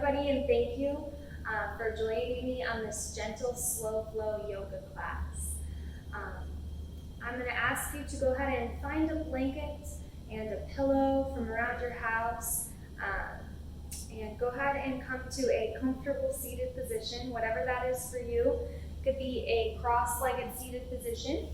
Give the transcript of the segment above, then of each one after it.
everybody, and thank you for joining me on this gentle, slow flow yoga class. I'm going to ask you to go ahead and find a blanket and a pillow from around your house, and go ahead and come to a comfortable seated position, whatever that is for you. It could be a cross-legged seated position,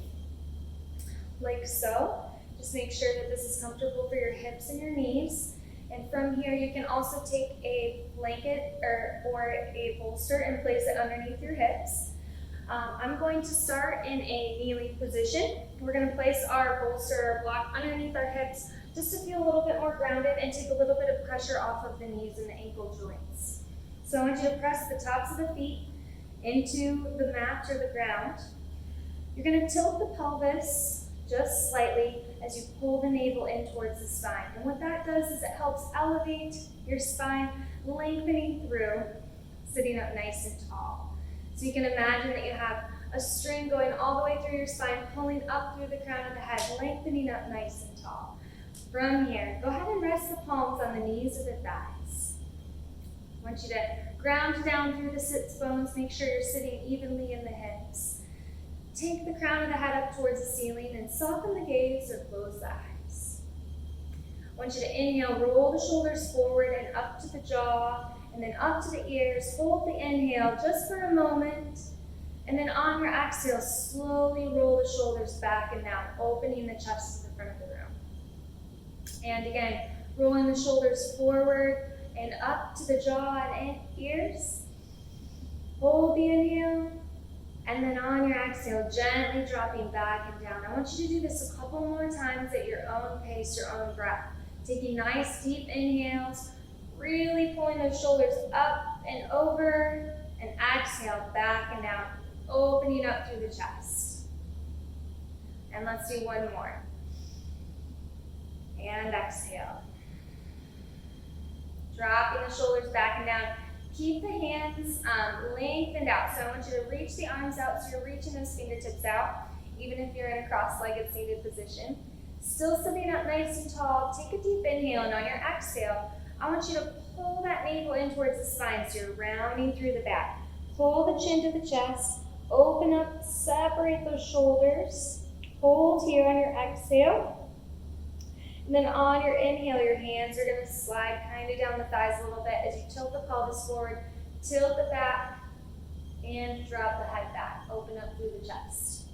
like so. Just make sure that this is comfortable for your hips and your knees. And from here, you can also take a blanket or a bolster and place it underneath your hips. I'm going to start in a kneeling position. We're going to place our bolster or block underneath our hips just to feel a little bit more grounded and take a little bit of pressure off of the knees and the ankle joints. So I want you to press the tops of the feet into the mat or the ground. You're going to tilt the pelvis just slightly as you pull the navel in towards the spine. And what that does is it helps elevate your spine, lengthening through, sitting up nice and tall. So you can imagine that you have a string going all the way through your spine, pulling up through the crown of the head, lengthening up nice and tall. From here, go ahead and rest the palms on the knees or the thighs. I want you to ground down through the sits bones, make sure you're sitting evenly in the hips. Take the crown of the head up towards the ceiling and soften the gaze or close the eyes. I want you to inhale, roll the shoulders forward and up to the jaw, and then up to the ears. Hold the inhale just for a moment, and then on your exhale, slowly roll the shoulders back and down, opening the chest to the front of the room. And again, rolling the shoulders forward and up to the jaw and ears. Hold the inhale. And then on your exhale, gently dropping back and down. I want you to do this a couple more times at your own pace, your own breath. Taking nice deep inhales, really pulling those shoulders up and over, and exhale back and down, opening up through the chest. And let's do one more. And exhale. Dropping the shoulders back and down. Keep the hands lengthened out. So I want you to reach the arms out, so you're reaching those fingertips out, even if you're in a cross-legged seated position. Still sitting up nice and tall. Take a deep inhale, and on your exhale, I want you to pull that navel in towards the spine, so you're rounding through the back. Pull the chin to the chest, open up, separate those shoulders. Hold here on your exhale. And then on your inhale, your hands are going to slide kind of down the thighs a little bit as you tilt the pelvis forward, tilt the back, and drop the head back. Open up through the chest.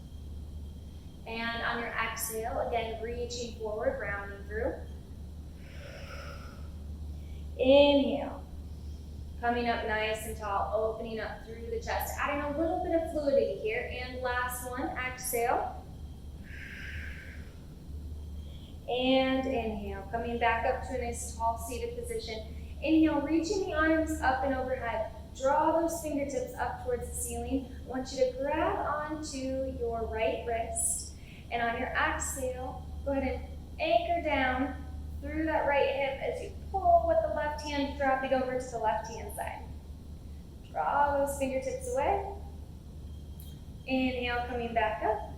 And on your exhale, again, reaching forward, rounding through. Inhale. Coming up nice and tall, opening up through the chest. Adding a little bit of fluidity here. And last one, exhale. And inhale, coming back up to a nice tall seated position. Inhale, reaching the arms up and overhead. Draw those fingertips up towards the ceiling. I want you to grab onto your right wrist. And on your exhale, go ahead and anchor down through that right hip as you pull with the left hand, dropping over to the left hand side. Draw those fingertips away. Inhale, coming back up.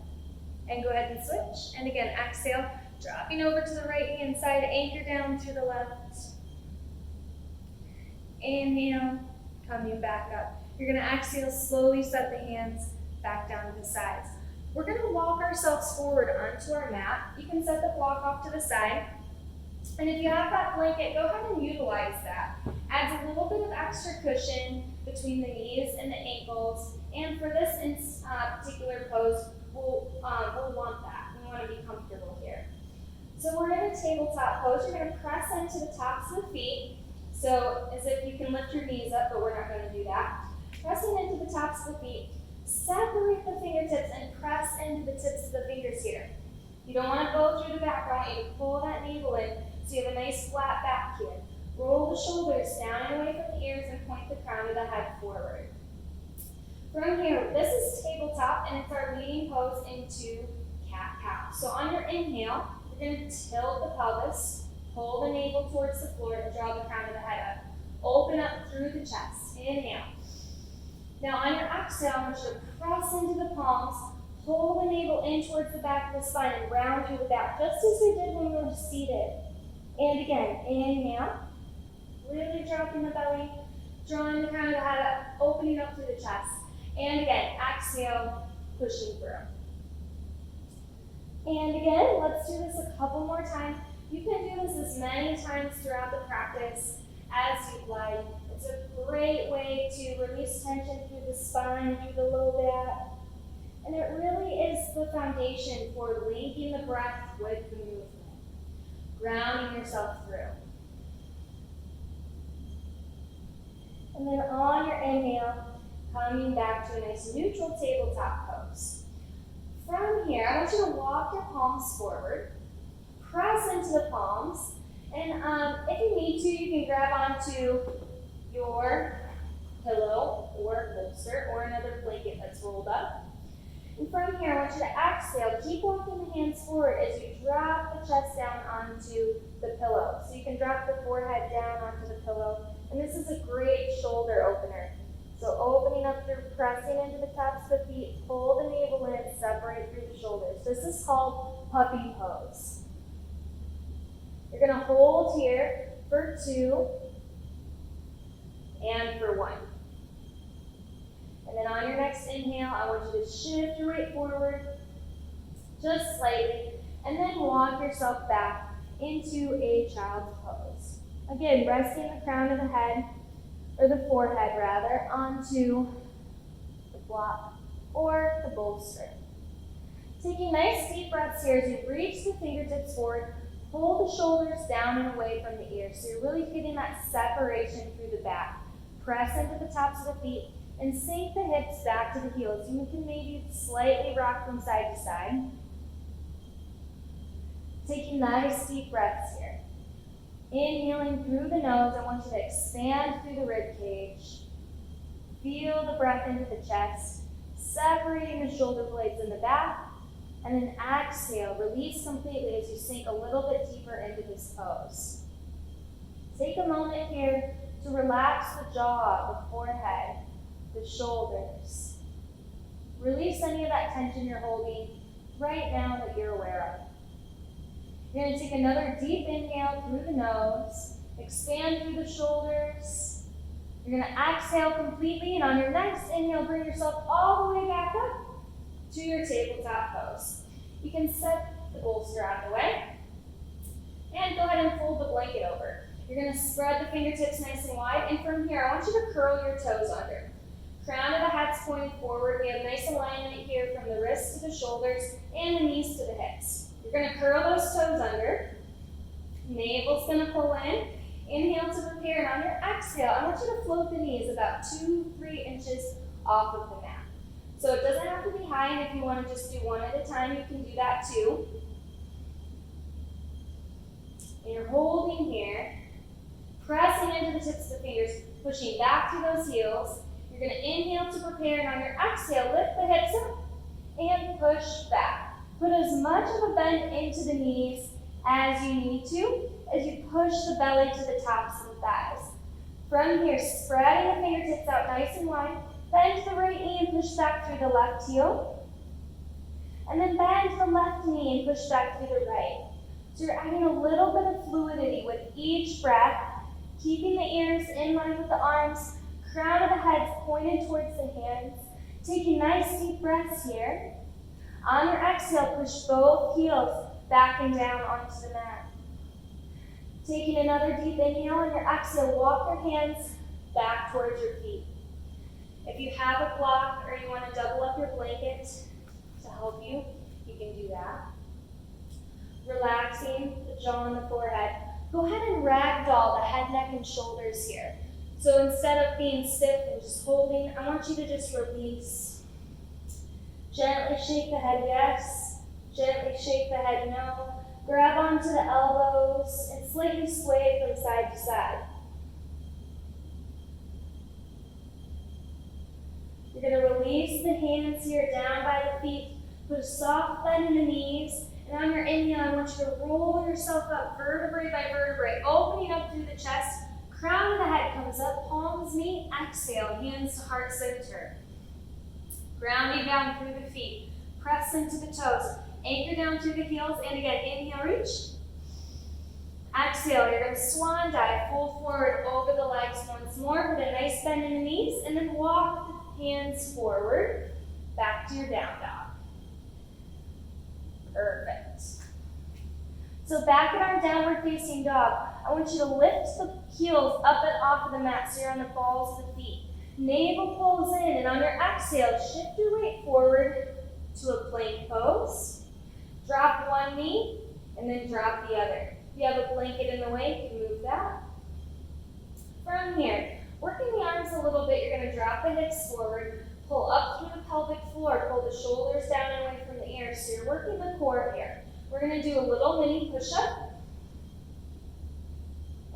And go ahead and switch. And again, exhale. Dropping over to the right hand side, anchor down to the left. Inhale, coming back up. You're going to exhale, slowly set the hands back down to the sides. We're going to walk ourselves forward onto our mat. You can set the block off to the side. And if you have that blanket, go ahead and utilize that. Adds a little bit of extra cushion between the knees and the ankles. And for this particular pose, we'll want that. We want to be comfortable here. So we're in a tabletop pose. You're going to press into the tops of the feet. So as if you can lift your knees up, but we're not going to do that. Pressing into the tops of the feet. Separate the fingertips and press into the tips of the fingers here. You don't want to go through the back, right? You pull that navel in so you have a nice flat back here. Roll the shoulders down and away from the ears and point the crown of the head forward. From here, this is tabletop and it's our leading pose into cat-cow. So on your inhale, you're going to tilt the pelvis, pull the navel towards the floor, and draw the crown of the head up. Open up through the chest. Inhale. Now on your exhale, I want you to press into the palms, pull the navel in towards the back of the spine, and round through the back, just as we did when we were seated. And again, inhale, really dropping the belly, drawing the crown of the head up, opening up through the chest. And again, exhale, pushing through. And again, let's do this a couple more times. You can do this as many times throughout the practice as you'd like. It's a great way to release tension through the spine, through the low back. And it really is the foundation for linking the breath with the movement, grounding yourself through. And then on your inhale, coming back to a nice neutral tabletop pose. From here, I want you to walk your palms forward, press into the palms, and if you need to, you can grab onto your pillow or bolster or another blanket that's rolled up. And from here, I want you to exhale. Keep walking the hands forward as you drop the chest down onto the pillow. So you can drop the forehead down onto the pillow. And this is a great shoulder opener. So opening up through pressing into the tops of the feet, pull the navel in, separate through the shoulders. This is called puppy pose. You're going to hold here for 2 and for 1. And then on your next inhale, I want you to shift your weight forward just slightly, and then walk yourself back into a child's pose. Again, resting the crown of the head, or the forehead rather, onto the block or the bolster. Taking nice deep breaths here as you reach the fingertips forward, pull the shoulders down and away from the ears. So you're really getting that separation through the back. Press into the tops of the feet and sink the hips back to the heels. You can maybe slightly rock from side to side. Taking nice deep breaths here. Inhaling through the nose, I want you to expand through the rib cage. Feel the breath into the chest, separating the shoulder blades in the back, and then exhale, release completely as you sink a little bit deeper into this pose. Take a moment here to relax the jaw, the forehead, the shoulders. Release any of that tension you're holding right now that you're aware of. You're going to take another deep inhale through the nose, expand through the shoulders. You're going to exhale completely, and on your next inhale, bring yourself all the way back up to your tabletop pose. You can set the bolster out of the way, and go ahead and fold the blanket over. You're going to spread the fingertips nice and wide, and from here, I want you to curl your toes under. Crown of the head's pointed forward. We have nice alignment here from the wrists to the shoulders and the knees to the hips. You're going to curl those toes under. Navel's going to pull in. Inhale to prepare, and on your exhale, I want you to float the knees about 2-3 inches off of the mat. So it doesn't have to be high, and if you want to just do one at a time, you can do that too. And you're holding here, pressing into the tips of the fingers, pushing back through those heels. You're going to inhale to prepare, and on your exhale, lift the hips up and push back. Put as much of a bend into the knees as you need to, as you push the belly to the tops of the thighs. From here, spreading the fingertips out nice and wide, bend the right knee and push back through the left heel. And then bend the left knee and push back through the right. So you're adding a little bit of fluidity with each breath, keeping the ears in line with the arms, crown of the head pointed towards the hands. Taking nice deep breaths here. On your exhale, push both heels back and down onto the mat. Taking another deep inhale, on your exhale, walk your hands back towards your feet. If you have a block or you want to double up your blanket to help you, you can do that. Relaxing the jaw and the forehead. Go ahead and ragdoll the head, neck, and shoulders here. So instead of being stiff and just holding, I want you to just release. Gently shake the head yes, gently shake the head no. Grab onto the elbows and slightly sway from side to side. You're going to release the hands here down by the feet. Put a soft bend in the knees. And on your inhale, I want you to roll yourself up vertebrae by vertebrae, opening up through the chest. Crown of the head comes up, palms meet, exhale, hands to heart center. Grounding down through the feet. Press into the toes. Anchor down through the heels. And again, inhale, reach. Exhale, you're going to swan dive, fold forward over the legs once more. Put a nice bend in the knees, and then walk the hands forward, back to your down dog. Perfect. So back in our downward facing dog, I want you to lift the heels up and off of the mat so you're on the balls of the feet. Navel pulls in, and on your exhale, shift your weight forward to a plank pose. Drop one knee, and then drop the other. If you have a blanket in the way, you can move that. From here, working the arms a little bit, you're going to drop the hips forward, pull up through the pelvic floor, pull the shoulders down and away from the ear. So you're working the core here. We're going to do a little mini push-up.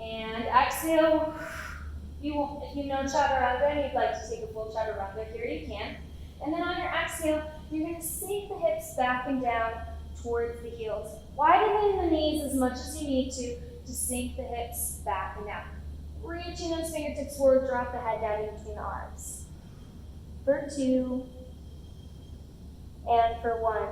And exhale. If you know chaturanga and you'd like to take a full chaturanga here, you can. And then on your exhale, you're going to sink the hips back and down towards the heels. Widen the knees as much as you need to sink the hips back and down. Reaching those fingertips forward, drop the head down in between the arms. For 2, and for 1.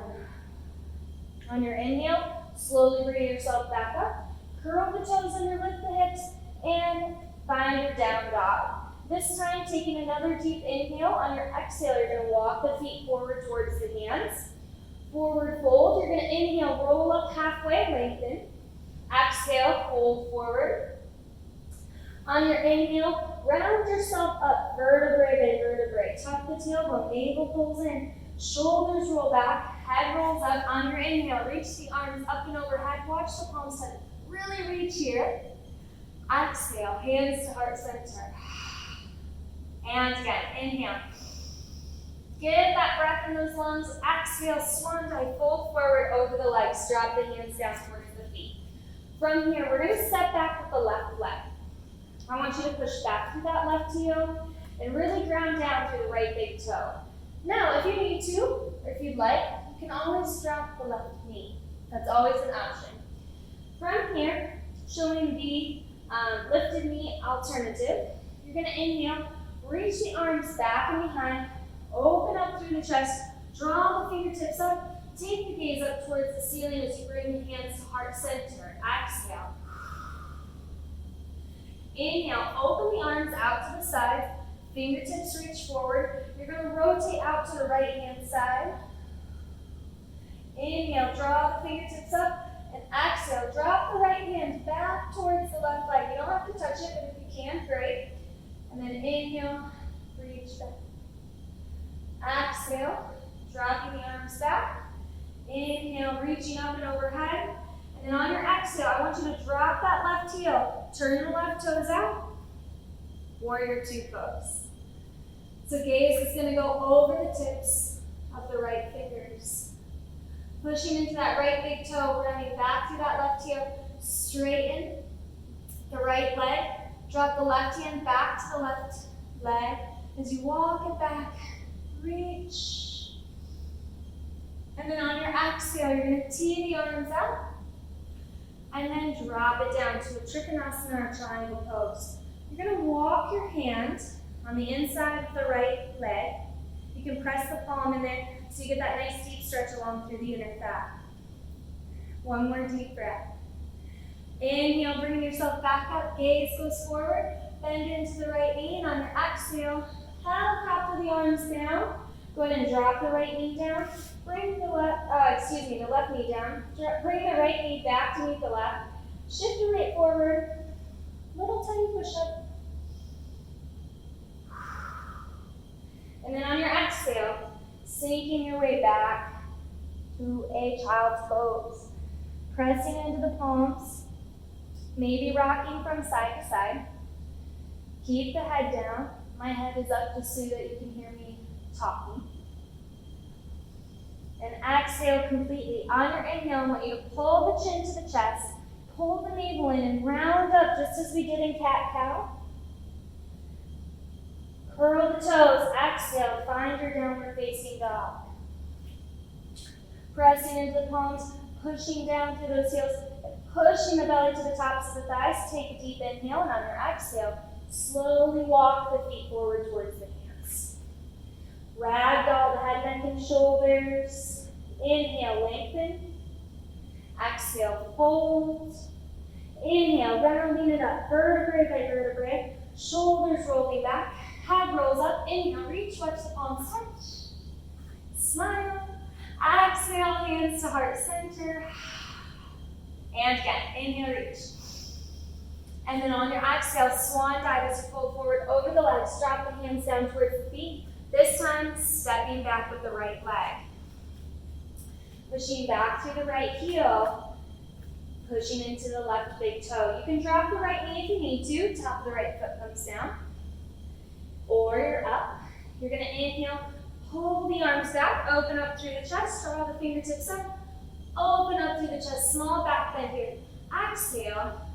On your inhale, slowly bring yourself back up. Curl the toes under, lift the hips, and find your down dog. This time, taking another deep inhale. On your exhale, you're going to walk the feet forward towards the hands. Forward fold. You're going to inhale, roll up halfway, lengthen. Exhale, fold forward. On your inhale, round yourself up, vertebrae by vertebrae. Tuck the tailbone, navel pulls in, shoulders roll back, head rolls up. On your inhale, reach the arms up and overhead. Watch the palms touch. Really reach here. Exhale, hands to heart center. And again, inhale. Get that breath in those lungs. Exhale, swan dive, fold forward over the legs. Drop the hands down towards the feet. From here, we're going to step back with the left leg. I want you to push back through that left heel and really ground down through the right big toe. Now, if you need to, or if you'd like, you can always drop the left knee. That's always an option. From here, showing the lifted knee alternative, you're going to inhale, reach the arms back and behind, open up through the chest, draw the fingertips up, take the gaze up towards the ceiling as you bring the hands to heart center. Exhale. Inhale, open the arms out to the side, fingertips reach forward. You're going to rotate out to the right hand side. Inhale, draw the fingertips up, and exhale, drop the right hand back towards the left leg. You don't have to touch it, but if you can, great. And then inhale, reach back. Exhale, dropping the arms back. Inhale, reaching up and overhead. And then on your exhale, I want you to drop that left heel. Turn the left toes out. Warrior 2 pose. So gaze is going to go over the tips of the right fingers. Pushing into that right big toe, running back through that left heel. Straighten the right leg. Drop the left hand back to the left leg. As you walk it back, reach. And then on your exhale, you're going to tee the arms out. And then drop it down to a Trikonasana or triangle pose. You're going to walk your hand on the inside of the right leg. You can press the palm in there so you get that nice deep stretch along through the inner thigh. One more deep breath. Inhale, bring yourself back up. Gaze goes forward. Bend into the right knee. And on your exhale, helicopter the arms down. Go ahead and drop the right knee down. Bring the left knee down. Bring the right knee back to meet the left. Shift your weight forward. Little tiny push-up. And then on your exhale, sinking your way back to a child's pose. Pressing into the palms. Maybe rocking from side to side. Keep the head down. My head is up just so that you can hear me talking. And exhale completely. On your inhale, I want you to pull the chin to the chest, pull the navel in, and round up just as we did in cat-cow. Curl the toes. Exhale, find your downward facing dog. Pressing into the palms, pushing down through those heels, pushing the belly to the tops of the thighs. Take a deep inhale, and on your exhale, slowly walk the feet forward towards the hands. Ragdoll the head, neck, and shoulders. Inhale, lengthen. Exhale, fold. Inhale, rounding it up, vertebrae by vertebrae, shoulders rolling back, head rolls up. Inhale, reach, watch the palms touch. Smile. Exhale, hands to heart center. And again, inhale, reach. And then on your exhale, swan dive as you fold forward over the legs. Drop the hands down towards the feet. This time, stepping back with the right leg. Pushing back through the right heel. Pushing into the left big toe. You can drop the right knee if you need to. Top of the right foot comes down. Or you're up. You're going to inhale. Pull the arms back. Open up through the chest. Draw the fingertips up. Open up through the chest. Small back bend here. Exhale.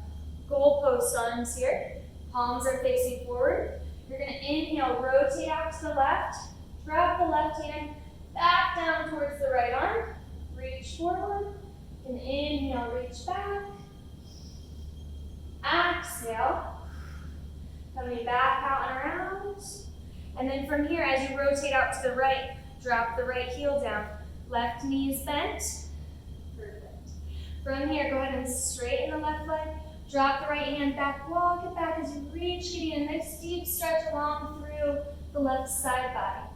Goalpost arms here. Palms are facing forward. You're going to inhale, rotate out to the left. Drop the left hand back down towards the right arm. Reach forward. And inhale, reach back. Exhale. Coming back out and around. And then from here, as you rotate out to the right, drop the right heel down. Left knee is bent. Perfect. From here, go ahead and straighten the left leg. Drop the right hand back, walk it back as you reach, getting a nice deep stretch along through the left side body.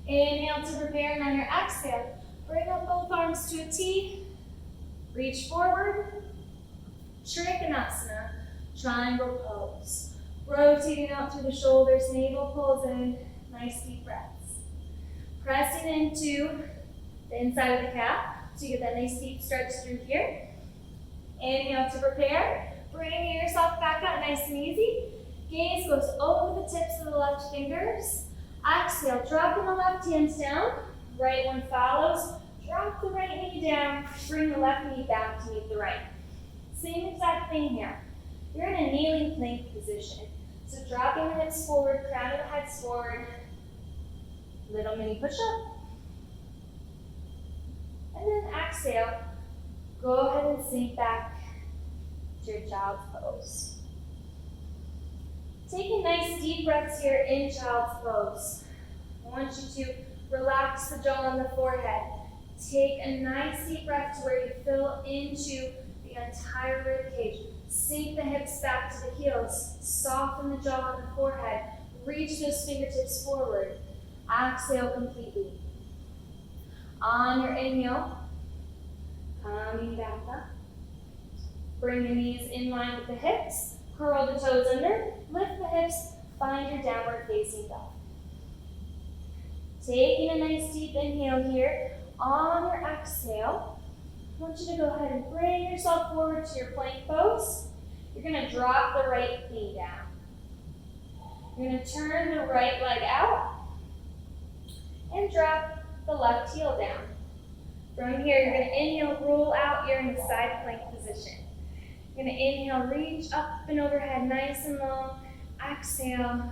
Inhale to prepare, and on your exhale, bring up both arms to a T. Reach forward. Trikonasana, triangle pose. Rotating out through the shoulders, navel pulls in, nice deep breaths. Pressing into the inside of the calf, so you get that nice deep stretch through here. Inhale to prepare. Bring yourself back up nice and easy. Gaze goes over the tips of the left fingers. Exhale, dropping the left hands down. Right one follows. Drop the right knee down. Bring the left knee back to meet the right. Same exact thing here. You're in a kneeling plank position. So dropping the hips forward, crown of the head forward. Little mini push-up. And then exhale. Go ahead and sink back to your child's pose. Taking nice deep breaths here in child's pose. I want you to relax the jaw and the forehead. Take a nice deep breath to where you fill into the entire rib cage. Sink the hips back to the heels. Soften the jaw and the forehead. Reach those fingertips forward. Exhale completely. On your inhale, coming back up. Bring the knees in line with the hips. Curl the toes under. Lift the hips. Find your downward facing dog. Taking a nice deep inhale here. On your exhale, I want you to go ahead and bring yourself forward to your plank pose. You're going to drop the right knee down. You're going to turn the right leg out and drop the left heel down. From here, you're going to inhale, roll out. You're in the side plank position. You're going to inhale, reach up and overhead, nice and long. Exhale.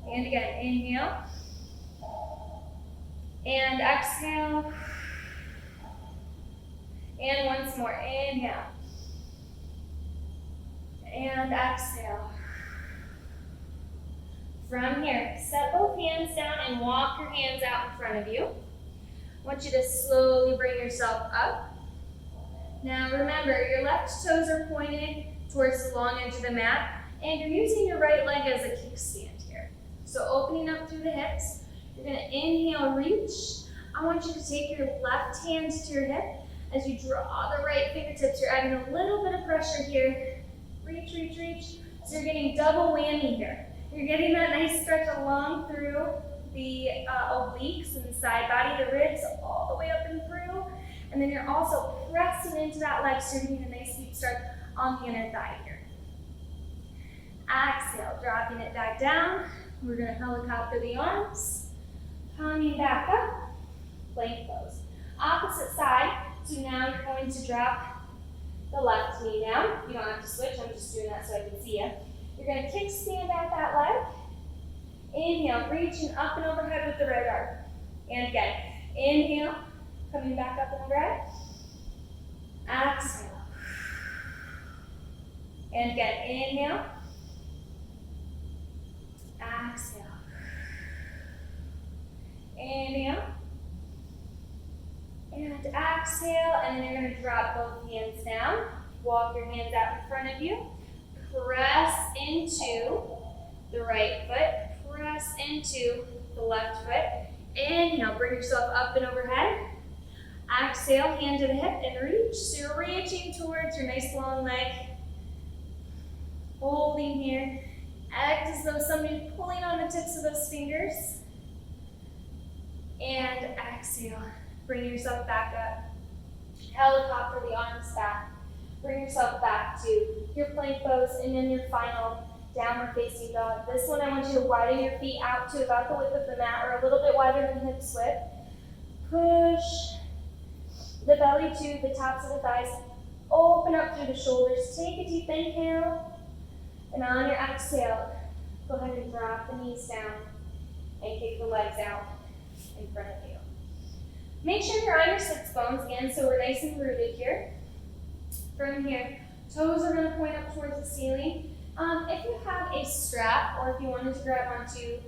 And again, inhale. And exhale. And once more, inhale. And exhale. From here, set both hands down and walk your hands out in front of you. I want you to slowly bring yourself up. Now remember, your left toes are pointed towards the long edge of the mat, and you're using your right leg as a kickstand here. So opening up through the hips, you're going to inhale, reach. I want you to take your left hand to your hip. As you draw the right fingertips, you're adding a little bit of pressure here. Reach, reach, reach. So you're getting double whammy here. You're getting that nice stretch along through the obliques and the side body, the ribs, all the way up and through. And then you're also pressing into that leg, so you're getting a nice deep stretch on the inner thigh here. Exhale, dropping it back down. We're going to helicopter the arms. Coming back up, plank pose. Opposite side, so now you're going to drop the left knee down. You don't have to switch, I'm just doing that so I can see you. You're going to kickstand out that leg. Inhale, reaching up and overhead with the right arm. And again, inhale, coming back up and overhead. Exhale. And again, inhale. Exhale. Inhale. And exhale. exhale, and then you're going to drop both hands down. Walk your hands out in front of you. Press into the right foot. Press into the left foot. Inhale, bring yourself up and overhead. Exhale, hand to the hip and reach. So you're reaching towards your nice long leg. Holding here. Act as though somebody's pulling on the tips of those fingers. And exhale. Bring yourself back up. Helicopter the arms back. Bring yourself back to your plank pose and then your final downward facing dog. This one I want you to widen your feet out to about the width of the mat or a little bit wider than hips width. Push the belly to the tops of the thighs. Open up through the shoulders. Take a deep inhale. And on your exhale, go ahead and drop the knees down and kick the legs out in front of you. Make sure you're on your sits bones again, so we're nice and rooted here. From here, toes are going to point up towards the ceiling. If you have a strap or if you wanted to grab onto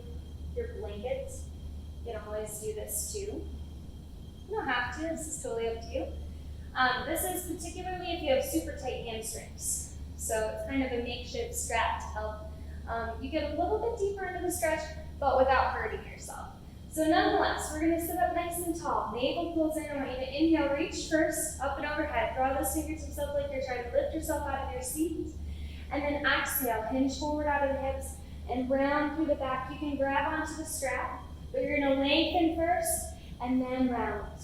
your blanket, you can always do this too. You don't have to, this is totally up to you. This is particularly if you have super tight hamstrings. So it's kind of a makeshift strap to help you get a little bit deeper into the stretch, but without hurting yourself. So nonetheless, we're going to sit up nice and tall. Navel pulls in. I want you to inhale, reach first, up and overhead. Draw those fingertips up like you're trying to lift yourself out of your seat. And then exhale, hinge forward out of the hips and round through the back. You can grab onto the strap, but you're going to lengthen first and then round.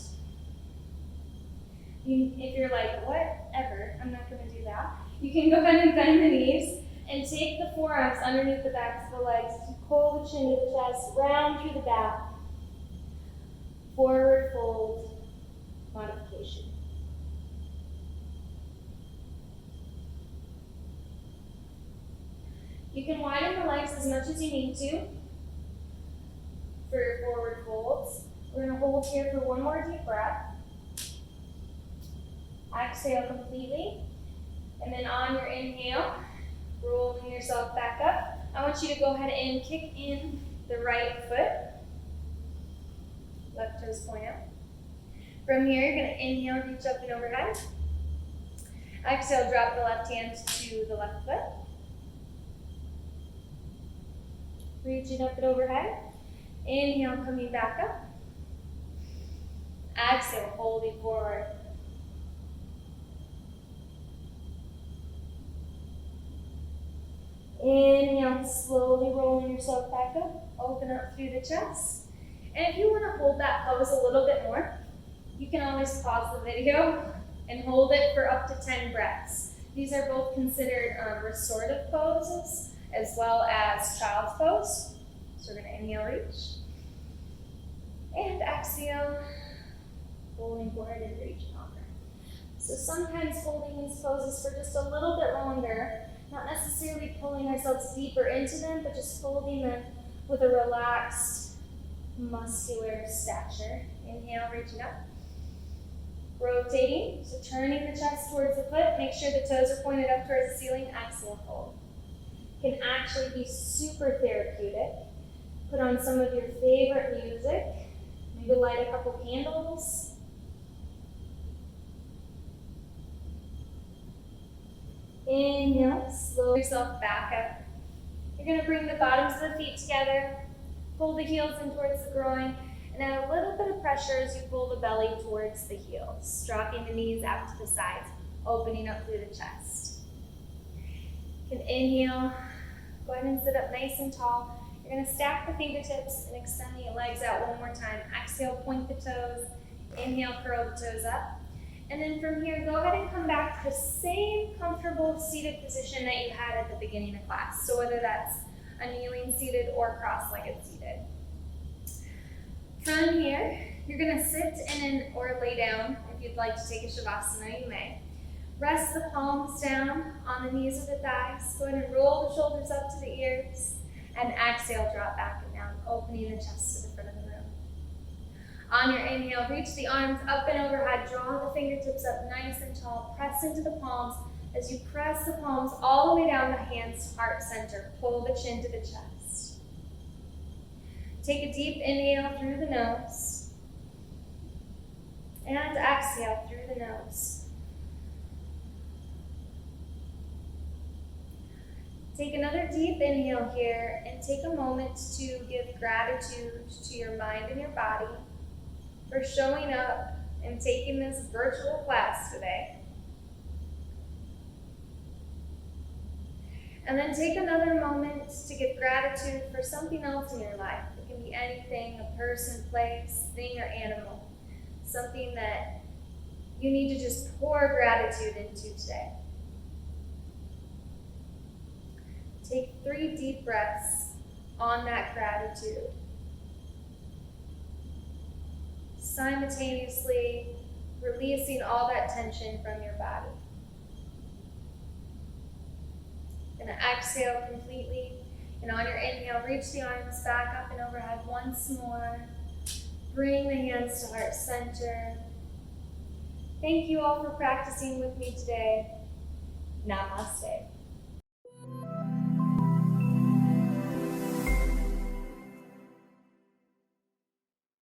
If you're like, whatever, I'm not going to do that. You can go ahead and bend the knees and take the forearms underneath the backs of the legs. Pull the chin to the chest, round through the back. Forward fold modification. You can widen the legs as much as you need to for your forward folds. We're going to hold here for one more deep breath. Exhale completely. And then on your inhale, rolling yourself back up. I want you to go ahead and kick in the right foot. Left toes point out. From here, you're going to inhale, reach up and overhead. Exhale, drop the left hand to the left foot. Reaching up and overhead. Inhale, coming back up. Exhale, holding forward. Inhale, slowly rolling yourself back up. Open up through the chest. And if you want to hold that pose a little bit more, you can always pause the video and hold it for up to 10 breaths. These are both considered restorative poses as well as child's pose. So we're going to inhale, reach. And exhale, rolling forward and reaching longer. So sometimes holding these poses for just a little bit longer, not necessarily pulling ourselves deeper into them, but just holding them with a relaxed, muscular stature. Inhale, reaching up. Rotating, so turning the chest towards the foot. Make sure the toes are pointed up towards the ceiling. Exhale, hold. Can actually be super therapeutic. Put on some of your favorite music. Maybe light a couple candles. Inhale, slow yourself back up. You're going to bring the bottoms of the feet together. Pull the heels in towards the groin. And add a little bit of pressure as you pull the belly towards the heels. Dropping the knees out to the sides. Opening up through the chest. You can inhale. Go ahead and sit up nice and tall. You're going to stack the fingertips and extend the legs out one more time. Exhale, point the toes. Inhale, curl the toes up. And then from here, go ahead and come back to the same comfortable seated position that you had at the beginning of class. So whether that's a kneeling seated or cross-legged seated. From here, you're going to sit or lay down. If you'd like to take a Shavasana, you may. Rest the palms down on the knees of the thighs. Go ahead and roll the shoulders up to the ears. And exhale, drop back and down, opening the chest to the front of the room. On your inhale, reach the arms up and overhead. Draw the fingertips up nice and tall. Press into the palms. As you press the palms all the way down the hands to heart center, pull the chin to the chest. Take a deep inhale through the nose. And exhale through the nose. Take another deep inhale here and take a moment to give gratitude to your mind and your body for showing up and taking this virtual class today. And then take another moment to give gratitude for something else in your life. It can be anything, a person, place, thing, or animal. Something that you need to just pour gratitude into today. Take 3 deep breaths on that gratitude. Simultaneously releasing all that tension from your body. Gonna exhale completely, and on your inhale, reach the arms back up and overhead once more. Bring the hands to heart center. Thank you all for practicing with me today. Namaste.